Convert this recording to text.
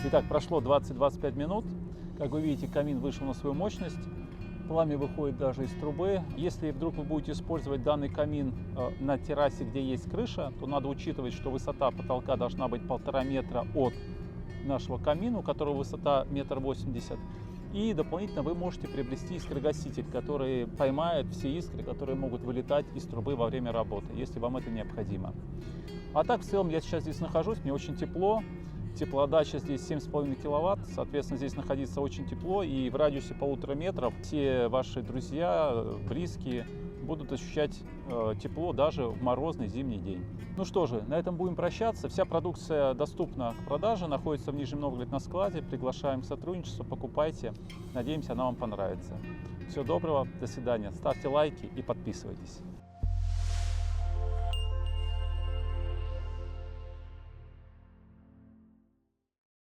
Итак, прошло 20-25 минут. Как вы видите, камин вышел на свою мощность. Пламя выходит даже из трубы. Если вдруг вы будете использовать данный камин на террасе, где есть крыша, то надо учитывать, что высота потолка должна быть 1,5 метра от нашего камина, у которого высота 1,80 м. И дополнительно вы можете приобрести искрогаситель, который поймает все искры, которые могут вылетать из трубы во время работы, если вам это необходимо. А так, в целом, я сейчас здесь нахожусь, мне очень тепло. Теплоотдача здесь 7,5 киловатт, соответственно, здесь находиться очень тепло, и в радиусе 1,5 метров все ваши друзья, близкие будут ощущать тепло даже в морозный зимний день. Ну что же, на этом будем прощаться. Вся продукция доступна к продаже, находится в Нижнем Новгороде на складе. Приглашаем к сотрудничеству, покупайте. Надеемся, она вам понравится. Всего доброго, до свидания. Ставьте лайки и подписывайтесь.